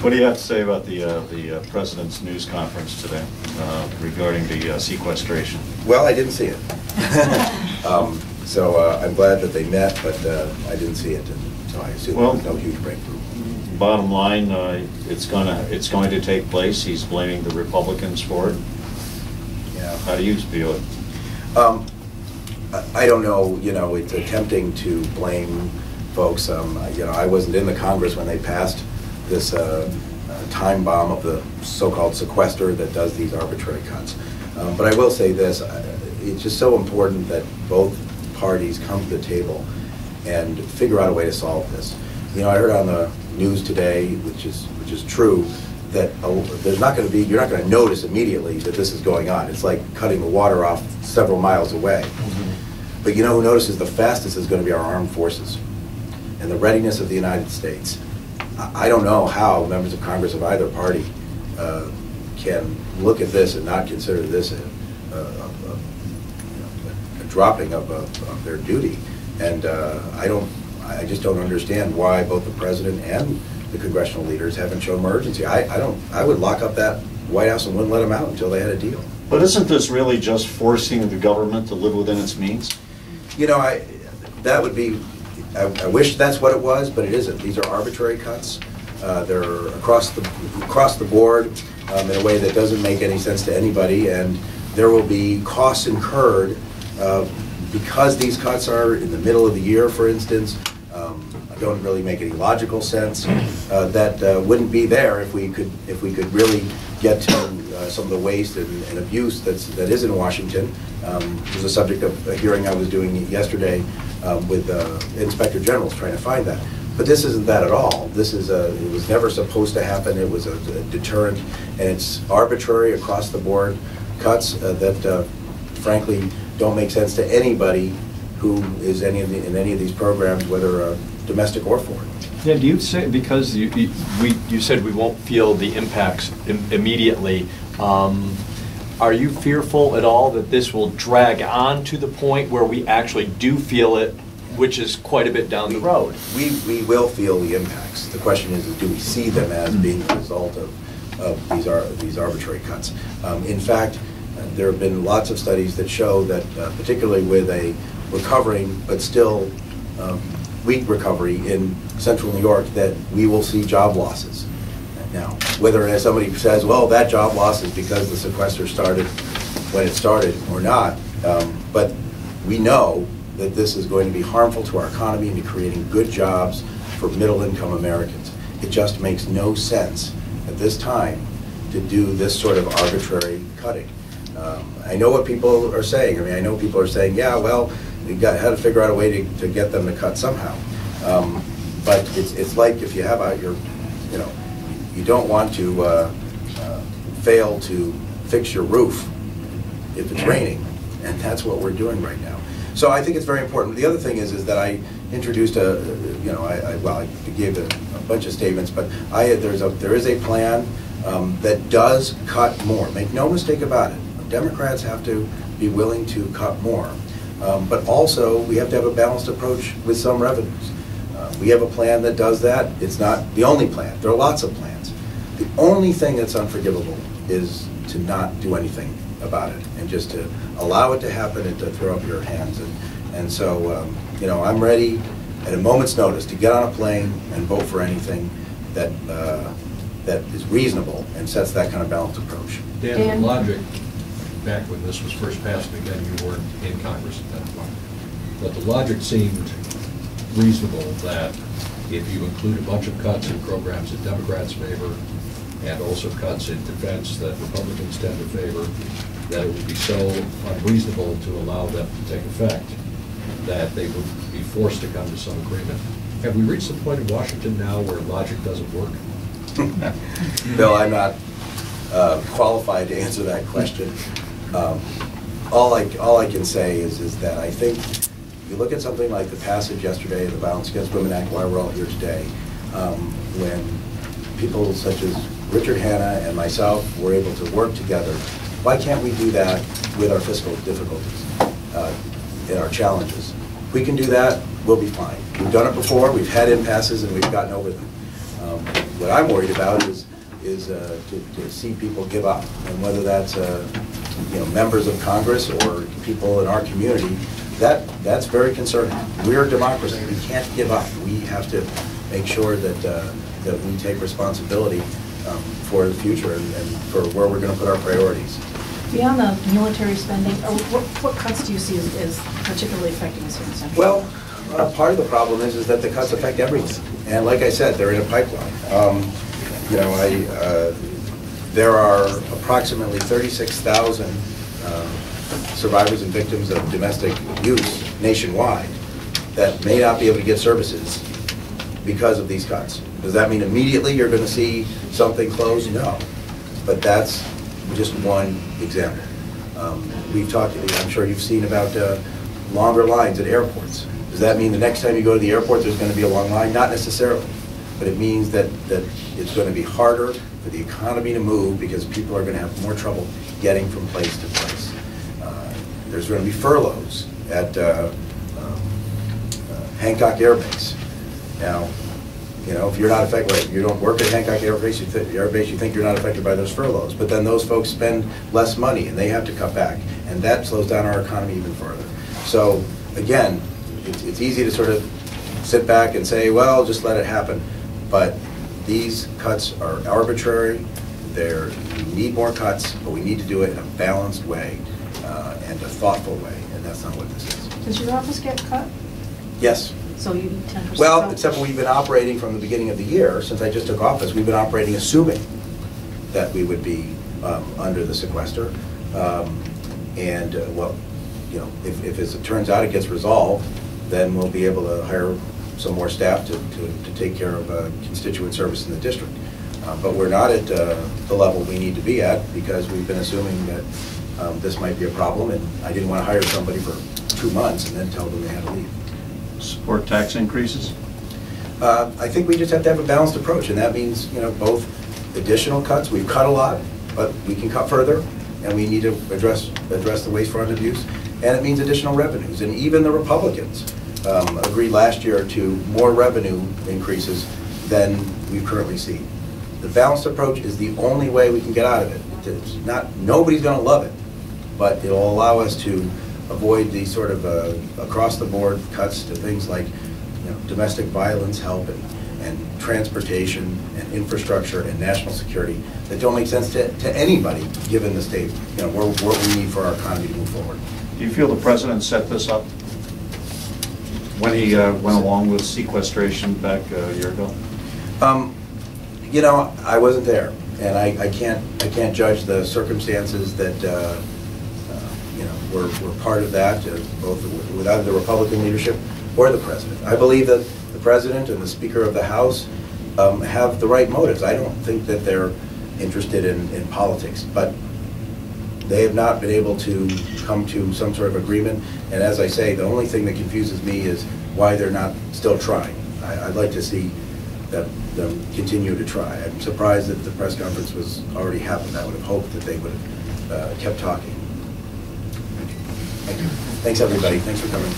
What do you have to say about the President's news conference today regarding the sequestration? Well, I didn't see it. So I'm glad that they met, but I didn't see it, and so I assume there was no huge breakthrough. Bottom line, it's going to take place. He's blaming the Republicans for it. Yeah. How do you feel it? I don't know. You know, it's tempting to blame folks. You know, I wasn't in the Congress when they passed this time bomb of the so-called sequester that does these arbitrary cuts. But I will say this: it's just so important that both parties come to the table and figure out a way to solve this. You know, I heard on the news today, which is true, that there's not going to be, you're not going to notice immediately that this is going on. It's like cutting the water off several miles away. Mm-hmm. But you know who notices the fastest is going to be our armed forces and the readiness of the United States. I don't know how members of Congress of either party can look at this and not consider this a dropping of their duty. And I just don't understand why both the President and the congressional leaders haven't shown more urgency. I would lock up that White House and wouldn't let them out until they had a deal. But isn't this really just forcing the government to live within its means? You know, that would be, I wish that's what it was, but it isn't. These are arbitrary cuts. They're across the board in a way that doesn't make any sense to anybody, and there will be costs incurred because these cuts are in the middle of the year, for instance. Don't really make any logical sense. That wouldn't be there if we could really get to some of the waste and abuse that is in Washington. It was a subject of a hearing I was doing yesterday with Inspector Generals trying to find that. But this isn't that at all. This is it was never supposed to happen. It was a deterrent, and it's arbitrary across the board cuts that frankly don't make sense to anybody who is in any of these programs, whether domestic or foreign. Yeah, do you say, because you said we won't feel the impacts immediately, are you fearful at all that this will drag on to the point where we actually do feel it, which is quite a bit down the road? We will feel the impacts. The question is, do we see them as being a result of these arbitrary cuts? In fact, there have been lots of studies that show that, particularly with a recovering but still weak recovery in central New York, that we will see job losses. Now, whether somebody says, well, that job loss is because the sequester started when it started or not, but we know that this is going to be harmful to our economy and be creating good jobs for middle-income Americans. It just makes no sense at this time to do this sort of arbitrary cutting. I know what people are saying. I mean, I know people are saying, yeah, well, we had to figure out a way to get them to cut somehow. But it's like if you have you don't want to fail to fix your roof if it's raining, and that's what we're doing right now. So I think it's very important. The other thing is that I introduced I gave a bunch of statements, but there is a plan that does cut more. Make no mistake about it. Democrats have to be willing to cut more. But also, we have to have a balanced approach with some revenues. We have a plan that does that. It's not the only plan. There are lots of plans. The only thing that's unforgivable is to not do anything about it and just to allow it to happen and to throw up your hands. And so, I'm ready at a moment's notice to get on a plane and vote for anything that is reasonable and sets that kind of balanced approach. Dan, the logic, back when this was first passed, and again, you weren't in Congress at that point, but the logic seemed reasonable that if you include a bunch of cuts in programs that Democrats favor and also cuts in defense that Republicans tend to favor, that it would be so unreasonable to allow them to take effect that they would be forced to come to some agreement. Have we reached the point in Washington now where logic doesn't work? Bill, I'm not qualified to answer that question. All I can say is that I think you look at something like the passage yesterday of the Violence Against Women Act, why we're all here today, when people such as Richard Hanna and myself were able to work together, why can't we do that with our fiscal difficulties and our challenges? If we can do that, we'll be fine. We've done it before, we've had impasses, and we've gotten over them. What I'm worried about is to see people give up, and whether that's members of Congress or people in our community, that's very concerning. We're a democracy. We can't give up. We have to make sure that we take responsibility for the future and for where we're going to put our priorities. Beyond the military spending, what cuts do you see as particularly affecting us here in Central? Well, part of the problem is that the cuts affect everything. And like I said, they're in a pipeline. There are approximately 36,000 survivors and victims of domestic abuse nationwide that may not be able to get services because of these cuts. Does that mean immediately you're going to see something close? No. But that's just one example. We've talked, I'm sure you've seen about longer lines at airports. Does that mean the next time you go to the airport there's going to be a long line? Not necessarily. But it means that it's going to be harder for the economy to move because people are going to have more trouble getting from place to place. There's going to be furloughs at Hancock Air Base. Now, if you're not affected, you don't work at Hancock Air Base, you think you're not affected by those furloughs. But then those folks spend less money and they have to cut back. And that slows down our economy even further. So, again, it's easy to sort of sit back and say, well, just let it happen. But these cuts are arbitrary. We need more cuts, but we need to do it in a balanced way and a thoughtful way. And that's not what this is. Does your office get cut? Yes. So you need 10%? Well, except we've been operating from the beginning of the year, since I just took office, we've been operating assuming that we would be under the sequester. If as it turns out it gets resolved, then we'll be able to hire some more staff to take care of constituent service in the district. But we're not at the level we need to be at because we've been assuming that this might be a problem, and I didn't want to hire somebody for 2 months and then tell them they had to leave. Support tax increases? I think we just have to have a balanced approach, and that means both additional cuts. We've cut a lot, but we can cut further, and we need to address the waste, fraud, and abuse. And it means additional revenues. And even the Republicans agreed last year to more revenue increases than we currently see. The balanced approach is the only way we can get out of it. Nobody's going to love it, but it'll allow us to avoid these sort of across-the-board cuts to things like domestic violence help and transportation and infrastructure and national security that don't make sense to anybody given the state, what we need for our economy to move forward. Do you feel the president set this up when he went along with sequestration back a year ago? I wasn't there, and I can't judge the circumstances that were part of that, both with either the Republican leadership or the president. I believe that the president and the Speaker of the House have the right motives. I don't think that they're interested in politics, but they have not been able to come to some sort of agreement. And as I say, the only thing that confuses me is why they're not still trying. I'd like to see them continue to try. I'm surprised that the press conference was already happened. I would have hoped that they would have kept talking. Thank you. Thanks, everybody. Thanks for coming.